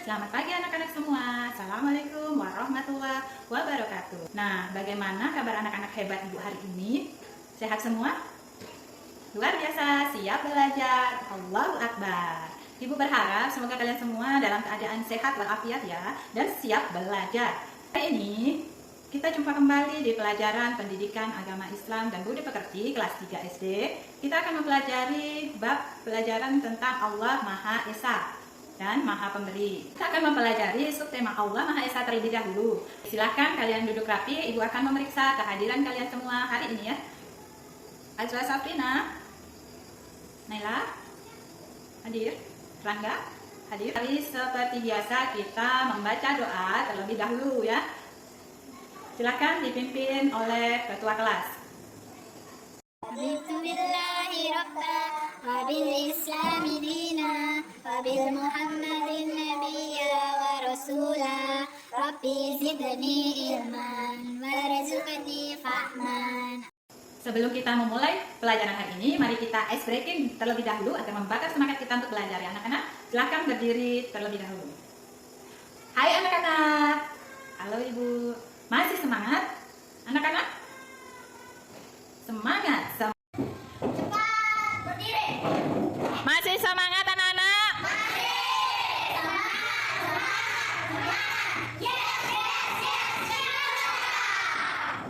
Selamat pagi anak-anak semua. Assalamualaikum warahmatullahi wabarakatuh. Nah, bagaimana kabar anak-anak hebat Ibu hari ini? Sehat semua? Luar biasa, siap belajar. Allahu Akbar. Ibu berharap semoga kalian semua dalam keadaan sehat walafiat ya, dan siap belajar. Hari ini kita jumpa kembali di pelajaran Pendidikan Agama Islam dan Budi Pekerti kelas 3 SD. Kita akan mempelajari bab pelajaran tentang Allah Maha Esa dan Maha Pemberi. Kita akan mempelajari subtema Allah Maha Esa terlebih dahulu. Silahkan kalian duduk rapi, Ibu akan memeriksa kehadiran kalian semua hari ini ya. Azwa Safrina, Naila, hadir, Rangga, hadir. Kali seperti biasa kita membaca doa terlebih dahulu ya. Silahkan dipimpin oleh ketua kelas. وبالإسلام دينا وبالمحمد نبيا ورسولا ربي زدني علما وارزقني فهما. Sebelum kita memulai pelajaran hari ini, mari kita ice breaking terlebih dahulu agar membakar semangat kita untuk belajar ya anak-anak. Silakan berdiri terlebih dahulu. Hai anak-anak. Halo Ibu. Masih semangat? Anak-anak? Semangat. Masih semangat anak-anak?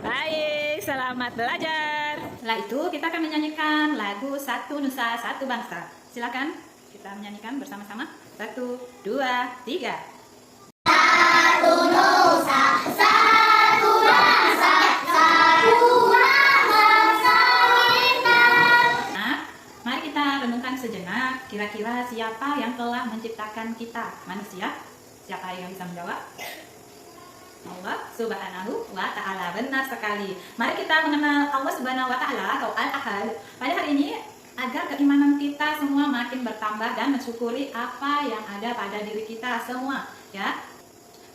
Baik, selamat belajar. Setelah itu kita akan menyanyikan lagu Satu Nusa Satu Bangsa. Silakan kita menyanyikan bersama-sama. 1, 2, 3. Satu nusa, satu bangsa, satu bangsa kita. Nah, mari kita renungkan sejenak. Kira-kira siapa yang telah menciptakan kita manusia? Siapa yang bisa menjawab? Allah Subhanahu wa Ta'ala. Benar sekali. Mari kita mengenal Allah Subhanahu wa Ta'ala atau Al-Ahad pada hari ini agar keimanan kita semua makin bertambah dan mensyukuri apa yang ada pada diri kita semua ya.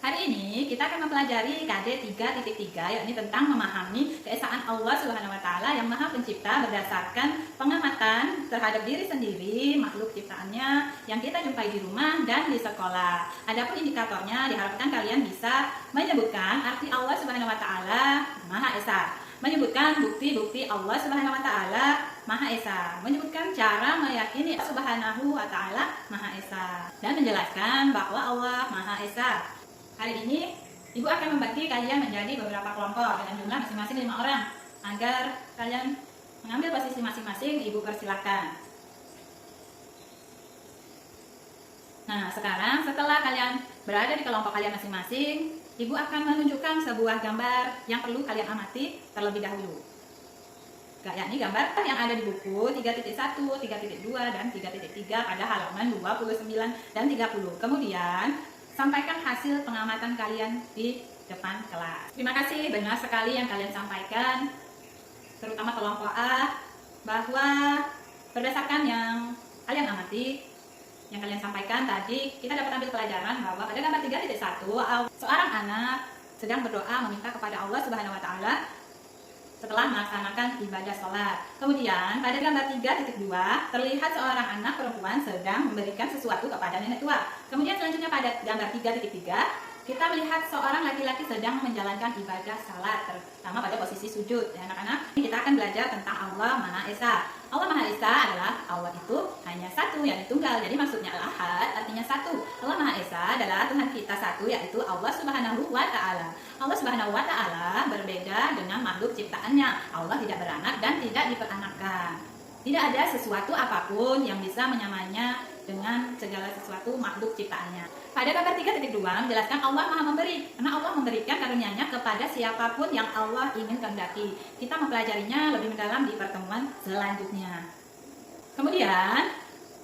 Hari ini kita akan mempelajari KD 3.3 yakni tentang memahami keesaan Allah Subhanahu wa Ta'ala yang Maha Pencipta berdasarkan pengamatan terhadap diri sendiri, makhluk ciptaannya yang kita jumpai di rumah dan di sekolah. Adapun indikatornya diharapkan kalian bisa menyebutkan arti Allah Subhanahu wa Ta'ala Maha Esa, menyebutkan bukti-bukti Allah Subhanahu wa Ta'ala Maha Esa, menyebutkan cara meyakini Allah Subhanahu wa Ta'ala Maha Esa, dan menjelaskan bahwa Allah Maha Esa. Hari ini Ibu akan membagi kalian menjadi beberapa kelompok dengan jumlah masing-masing 5 orang agar kalian mengambil posisi masing-masing. Ibu persilahkan. Nah, sekarang setelah kalian berada di kelompok kalian masing-masing, Ibu akan menunjukkan sebuah gambar yang perlu kalian amati terlebih dahulu. Yakni gambar yang ada di buku 3.1, 3.2, dan 3.3 pada halaman 29 dan 30. Kemudian sampaikan hasil pengamatan kalian di depan kelas. Terima kasih, banyak sekali yang kalian sampaikan, terutama kelompok A, bahwa berdasarkan yang kalian amati, yang kalian sampaikan tadi, kita dapat ambil pelajaran bahwa pada gambar 3.1, seorang anak sedang berdoa meminta kepada Allah Subhanahu wa Ta'ala setelah melaksanakan ibadah sholat. Kemudian pada gambar 3.2 terlihat seorang anak perempuan sedang memberikan sesuatu kepada nenek tua. Kemudian selanjutnya pada gambar 3.3 kita melihat seorang laki-laki sedang menjalankan ibadah salat, terutama pada posisi sujud. Ya anak-anak, kita akan belajar tentang Allah Maha Esa. Allah Maha Esa adalah Allah itu hanya satu, yakni tunggal. Jadi maksudnya Al-Ahad artinya satu. Allah Maha Esa adalah Tuhan kita satu, yaitu Allah Subhanahu wa Ta'ala. Allah Subhanahu wa Ta'ala berbeda dengan makhluk ciptaannya. Allah tidak beranak dan tidak diperanakkan. Tidak ada sesuatu apapun yang bisa menyamainya dengan segala sesuatu makhluk ciptaannya. Pada gambar 3.2 menjelaskan Allah Maha Memberi, karena Allah memberikan karunia-Nya kepada siapapun yang Allah ingin kehendaki. Kita mempelajarinya lebih mendalam di pertemuan selanjutnya. Kemudian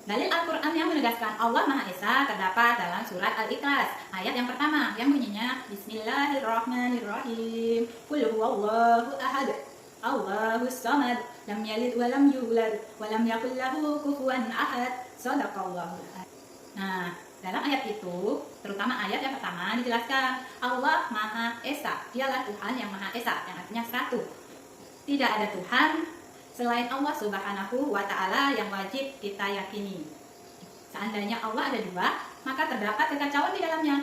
dalil Al-Quran yang menegaskan Allah Maha Esa terdapat dalam surat Al-Ikhlas ayat yang pertama yang bunyinya Bismillahirrahmanirrahim. Qul huwallahu ahad, Allahus samad, lam yalid wa lam yulad wa lam yakul lahu kufuwan ahad. Shadaqallahul ahad. Nah, dalam ayat itu, terutama ayat yang pertama dijelaskan Allah Maha Esa, dialah Tuhan yang Maha Esa, yang artinya satu. Tidak ada Tuhan selain Allah Subhanahu wa Ta'ala yang wajib kita yakini. Seandainya Allah ada dua, maka terdapat kekacauan di dalamnya.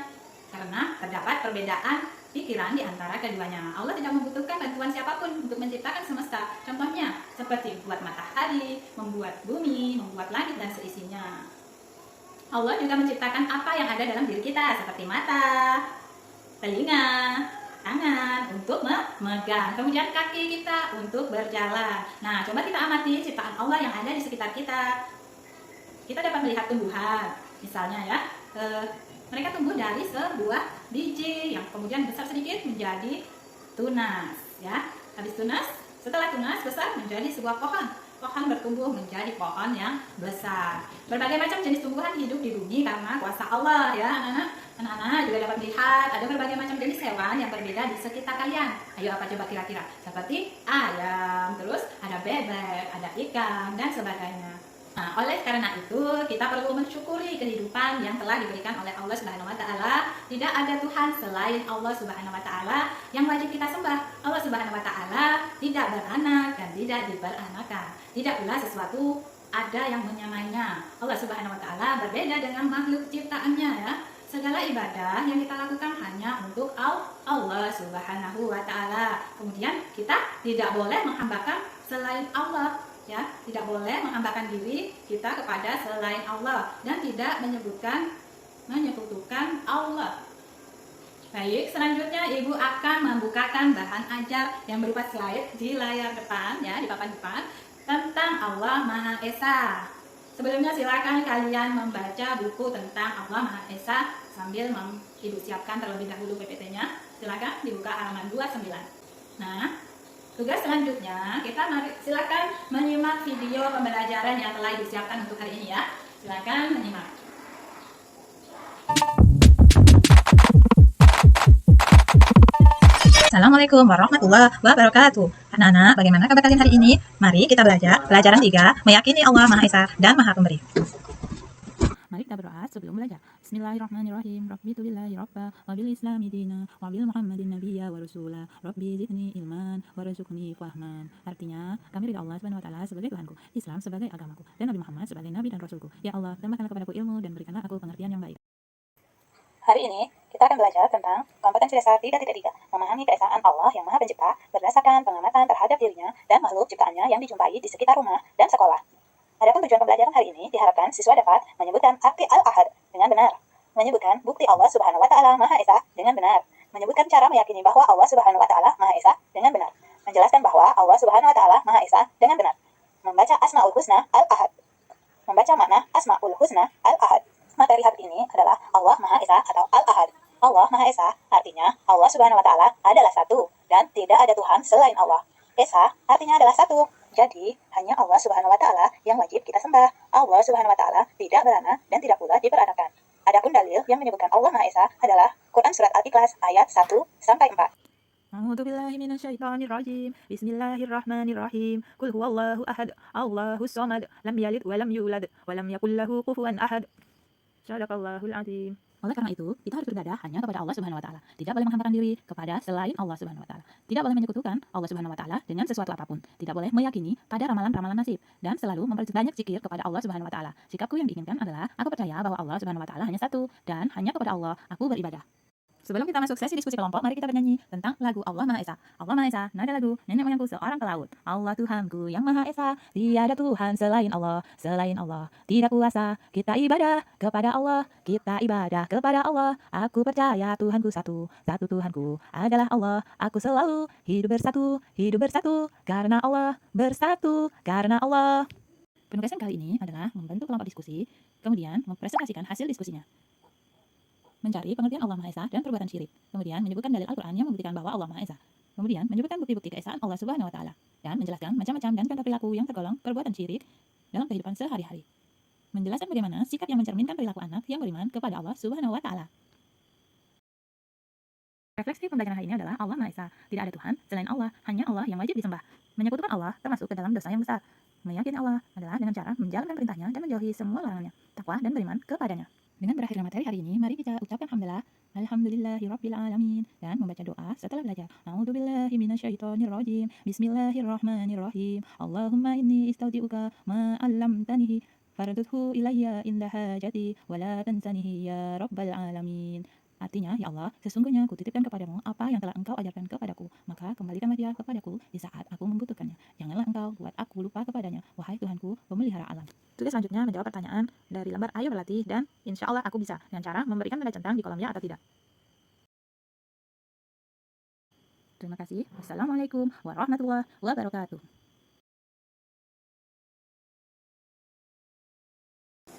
Karena terdapat perbedaan pikiran di antara keduanya. Allah tidak membutuhkan bantuan siapapun untuk menciptakan semesta. Contohnya, seperti membuat matahari, membuat bumi, membuat langit dan seisinya. Allah juga menciptakan apa yang ada dalam diri kita, seperti mata, telinga, tangan untuk memegang, kemudian kaki kita untuk berjalan. Nah, coba kita amati ciptaan Allah yang ada di sekitar kita. Kita dapat melihat tumbuhan, misalnya ya, mereka tumbuh dari sebuah biji yang kemudian besar sedikit menjadi tunas, ya. Habis tunas, setelah tunas besar menjadi sebuah pohon. Pohon bertumbuh menjadi pohon yang besar. Berbagai macam jenis tumbuhan hidup di bumi karena kuasa Allah, ya anak-anak. Anak-anak juga dapat melihat ada berbagai macam jenis hewan yang berbeda di sekitar kalian. Ayo, apa coba kira-kira? Seperti ayam, terus ada bebek, ada ikan, dan sebagainya. Nah, oleh karena itu kita perlu mensyukuri kehidupan yang telah diberikan oleh Allah Subhanahu wa taala. Tidak ada Tuhan selain Allah Subhanahu wa taala yang wajib kita sembah. Allah Subhanahu wa taala tidak beranak dan tidak diberanakan. Tidak pula sesuatu ada yang menyamainya. Allah Subhanahu wa taala berbeda dengan makhluk ciptaannya, ya. Segala ibadah yang kita lakukan hanya untuk Allah Subhanahu wa taala. Kemudian kita tidak boleh menghambakan selain Allah, ya, tidak boleh menghambakan diri kita kepada selain Allah dan tidak menyekutukan Allah. Baik, selanjutnya Ibu akan membukakan bahan ajar yang berupa slide di layar depan, ya, di papan depan, tentang Allah Maha Esa. Sebelumnya silakan kalian membaca buku tentang Allah Maha Esa sambil Ibu siapkan terlebih dahulu PPT-nya. Silakan dibuka halaman 29. Nah, tugas selanjutnya, silakan menyimak video pembelajaran yang telah disiapkan untuk hari ini, ya. Silakan menyimak. Assalamualaikum warahmatullahi wabarakatuh. Anak-anak, bagaimana kabar kalian hari ini? Mari kita belajar pelajaran 3, meyakini Allah Maha Esa dan Maha Pemberi. Mari kita berdoa sebelum belajar. Bismillahirrahmanirrahim. Rabbi tubillahi rabba wa bil islami dina wa bil muhammadin nabiyya wa rasula. Rabbi zidni ilman wa razuqni fahman. Artinya, kami ridha Allah Subhanahu wa taala sebagai Tuhanku, Islam sebagai agamaku, dan Nabi Muhammad sebagai nabi dan rasulku. Ya Allah, tambahkanlah kepadaku ilmu dan berikanlah aku pengertian yang baik. Hari ini kita akan belajar tentang kompetensi dasar 3.3, memahami keesaan Allah yang Maha Pencipta berdasarkan pengamatan terhadap dirinya dan makhluk ciptaannya yang dijumpai di sekitar rumah dan sekolah. Adapun tujuan pembelajaran hari ini diharapkan siswa dapat menyebutkan arti Al-Ahad dengan benar, menyebutkan bukti Allah Subhanahu wa taala Maha Esa dengan benar, menyebutkan cara meyakini bahwa Allah Subhanahu wa taala Maha Esa dengan benar, menjelaskan bahwa Allah Subhanahu wa taala Maha Esa dengan benar, membaca Asmaul Husna Al-Ahad, membaca makna Asmaul Husna Al-Ahad. Materi hari ini adalah Allah Maha Esa atau Al-Ahad. Allah Maha Esa artinya Allah Subhanahu wa taala adalah satu dan tidak ada Tuhan selain Allah. Esa artinya adalah satu. Jadi, hanya Allah Subhanahu wa taala yang wajib kita sembah. Allah Subhanahu wa taala tidak beranak dan tidak pula diperanakan. Adapun dalil yang menyebutkan Allah Maha Esa adalah Quran surat Al-Ikhlas ayat 1 sampai 4. A'udzu billahi minasyaitonir rajim. Bismillahirrahmanirrahim. Qul huwallahu ahad, Allahus samad, lam yalid wa lam yulad wa lam yakul lahu kufuwan ahad. Shadaqallahul azim. Oleh karena itu, kita harus beribadah hanya kepada Allah Subhanahu wa taala. Tidak boleh menghambakan diri kepada selain Allah Subhanahu wa taala. Tidak boleh menyekutukan Allah Subhanahu wa taala dengan sesuatu apapun. Tidak boleh meyakini pada ramalan-ramalan nasib dan selalu memperbanyak zikir kepada Allah Subhanahu wa taala. Sikapku yang diinginkan adalah aku percaya bahwa Allah Subhanahu wa taala hanya satu dan hanya kepada Allah aku beribadah. Sebelum kita masuk sesi diskusi kelompok, mari kita bernyanyi tentang lagu Allah Maha Esa. Allah Maha Esa, nada lagu nenek moyangku seorang pelaut. Allah Tuhanku yang Maha Esa, tiada Tuhan selain Allah, selain Allah. Tidak kuasa, kita ibadah kepada Allah, kita ibadah kepada Allah. Aku percaya Tuhanku satu, satu Tuhanku adalah Allah. Aku selalu hidup bersatu, karena Allah, bersatu, karena Allah. Penugasan kali ini adalah membentuk kelompok diskusi, kemudian mempresentasikan hasil diskusinya. Mencari pengertian Allah Maha Esa dan perbuatan syirik. Kemudian menyebutkan dalil Al-Quran yang membuktikan bahwa Allah Maha Esa. Kemudian menyebutkan bukti-bukti keesaan Allah Subhanahu wa taala dan menjelaskan macam-macam dan contoh perilaku yang tergolong perbuatan syirik dalam kehidupan sehari-hari. Menjelaskan bagaimana sikap yang mencerminkan perilaku anak yang beriman kepada Allah Subhanahu wa taala. Refleksi pembelajaran hari ini adalah Allah Maha Esa. Tidak ada Tuhan selain Allah, hanya Allah yang wajib disembah. Menyekutukan Allah termasuk ke dalam dosa yang besar. Meyakini Allah adalah dengan cara menjalankan perintahnya dan menjauhi semua larangannya, takwa dan beriman kepadanya. Dengan berakhirnya materi hari ini, mari kita ucapkan hamdalah, alhamdulillahirabbil alamin, dan membaca doa setelah belajar. A'udzubillahi minasyaitonir rajim. Bismillahirrahmanirrahim. Allahumma inni istaudi'uka ma 'allamtanihi fardudhu ilayya inda hajati wa la tansanihi ya rabbal alamin. Artinya, ya Allah, sesungguhnya kutitipkan kepadamu apa yang telah engkau ajarkan kepadaku, maka kembalikanlah dia kepadaku di saat aku membutuhkannya. Janganlah engkau buat aku lupa kepadanya, wahai Tuhanku, pemelihara alam. Tugas selanjutnya menjawab pertanyaan dari lembar Ayo Berlatih, dan insya Allah aku bisa dengan cara memberikan tanda centang di kolom ya atau tidak. Terima kasih. Wassalamualaikum warahmatullahi wabarakatuh.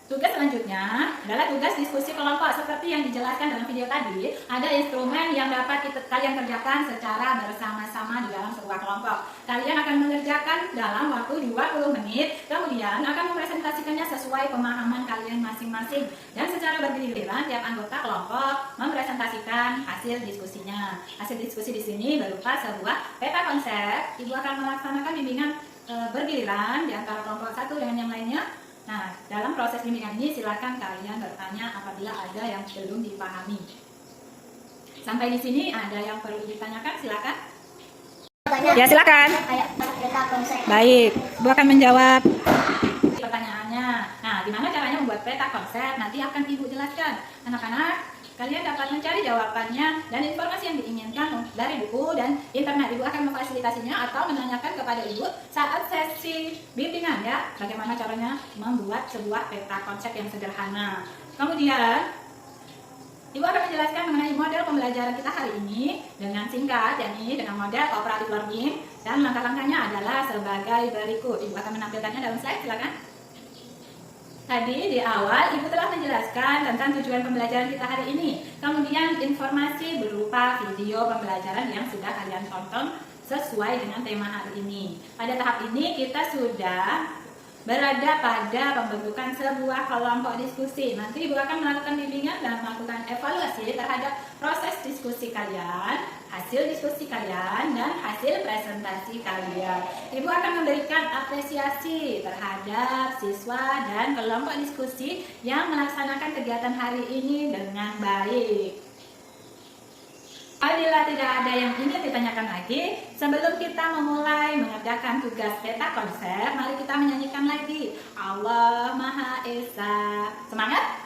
Tugas selanjutnya adalah tugas diskusi kelompok. Seperti yang dijelaskan dalam video tadi, ada instrumen yang dapat kalian kerjakan secara bersama-sama di dalam sebuah kelompok. Kalian akan mengerjakan dalam waktu 20 menit, kemudian akan mempresentasikannya sesuai pemahaman kalian masing-masing. Dan secara bergiliran, tiap anggota kelompok mempresentasikan hasil diskusinya. Hasil diskusi di sini berupa sebuah peta konsep. Ibu akan melaksanakan bimbingan bergiliran di antara kelompok satu dengan yang lainnya. Nah, dalam proses bimbingan ini silakan kalian bertanya apabila ada yang belum dipahami. Sampai di sini ada yang perlu ditanyakan, silakan. Ya, silakan. Kayak peta konsep. Baik, Ibu akan menjawab. Pertanyaannya, nah gimana caranya membuat peta konsep? Nanti akan Ibu jelaskan. Anak-anak, kalian dapat mencari jawabannya dan informasi yang diinginkan dari buku dan internet. Ibu akan memfasilitasinya atau menanyakan kepada Ibu saat sesi bimbingan ya, bagaimana caranya membuat sebuah peta konsep yang sederhana. Kemudian Ibu akan menjelaskan mengenai model pembelajaran kita hari ini dengan singkat, yakni dengan model cooperative learning, dan langkah-langkahnya adalah sebagai berikut. Ibu akan menampilkannya dalam slide, silakan. Tadi di awal Ibu telah menjelaskan tentang tujuan pembelajaran kita hari ini. Kemudian informasi berupa video pembelajaran yang sudah kalian tonton sesuai dengan tema hari ini. Pada tahap ini kita sudah berada pada pembentukan sebuah kelompok diskusi. Nanti Ibu akan melakukan bimbingan dan melakukan evaluasi terhadap proses diskusi kalian, hasil diskusi kalian, dan hasil presentasi kalian. Ibu akan memberikan apresiasi terhadap siswa dan kelompok diskusi yang melaksanakan kegiatan hari ini dengan baik. Apabila tidak ada yang ingin ditanyakan lagi, sebelum kita memulai mengerjakan tugas peta konsep, mari kita menyanyikan lagi Allah Maha Esa. Semangat?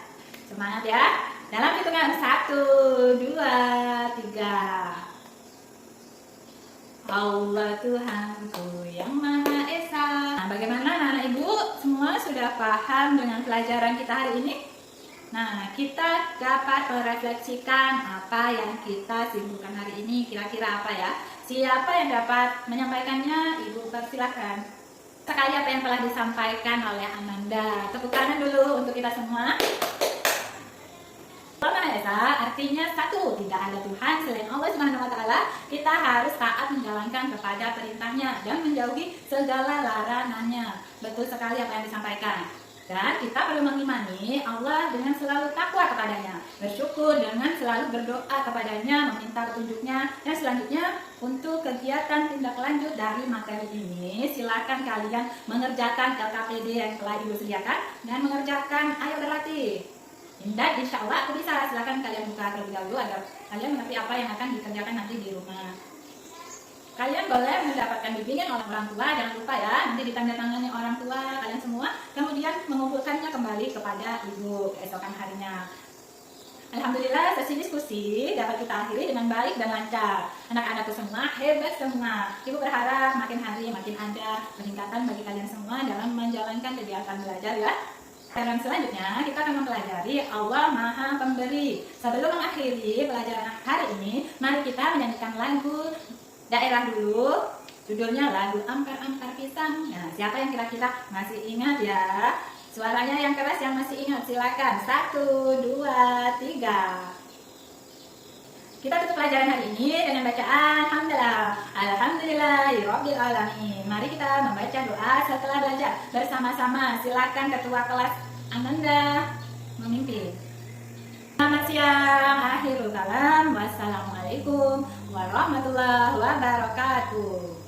Semangat ya. Dalam hitungan 1, 2, 3. Allah Tuhanku yang Maha Esa. Nah, bagaimana anak-anak Ibu? Semua sudah paham dengan pelajaran kita hari ini? Nah, kita dapat merefleksikan apa yang kita simpulkan hari ini, kira-kira apa ya? Siapa yang dapat menyampaikannya? Ibu persilahkan. Sekali apa yang telah disampaikan oleh Ananda. Tepuk tangan dulu untuk kita semua. Allah Maha Esa artinya satu, tidak ada Tuhan selain Allah Subhanahu wa Ta'ala. Kita harus taat menjalankan kepada perintahnya dan menjauhi segala larangannya. Betul sekali apa yang disampaikan. Dan kita perlu mengimani Allah dengan selalu takwa kepadanya, bersyukur dengan selalu berdoa kepadanya, meminta petunjuknya. Dan selanjutnya untuk kegiatan tindak lanjut dari materi ini, silakan kalian mengerjakan LKPD yang telah Ibu sediakan dan mengerjakan Ayo Berlatih. Dan insya Allah aku bisa, silakan kalian buka terlebih dahulu agar kalian mengerti apa yang akan dikerjakan nanti di rumah. Kalian boleh mendapatkan bimbingan oleh orang tua, jangan lupa ya, nanti ditandatangani orang tua kalian semua, kemudian mengumpulkannya kembali kepada Ibu keesokan harinya. Alhamdulillah sesi diskusi dapat kita akhiri dengan baik dan lancar. Anak-anakku semua hebat semua. Ibu berharap makin hari makin ada peningkatan bagi kalian semua dalam menjalankan kegiatan belajar ya. Dan selanjutnya kita akan mempelajari Allah Maha Pemberi. Sebelum mengakhiri pelajaran hari ini, mari kita menyanyikan lagu daerah dulu, judulnya lagu Ampar-Ampar Pisang. Nah, siapa yang kira-kira masih ingat ya? Suaranya yang keras yang masih ingat, silakan. 1, 2, 3. Kita tutup pelajaran hari ini dengan bacaan Alhamdulillahirabbil alamin. Mari kita membaca doa setelah belajar bersama-sama. Silakan ketua kelas Ananda memimpin. Selamat siang, akhirul kalam. Wassalamualaikum warahmatullahi wabarakatuh.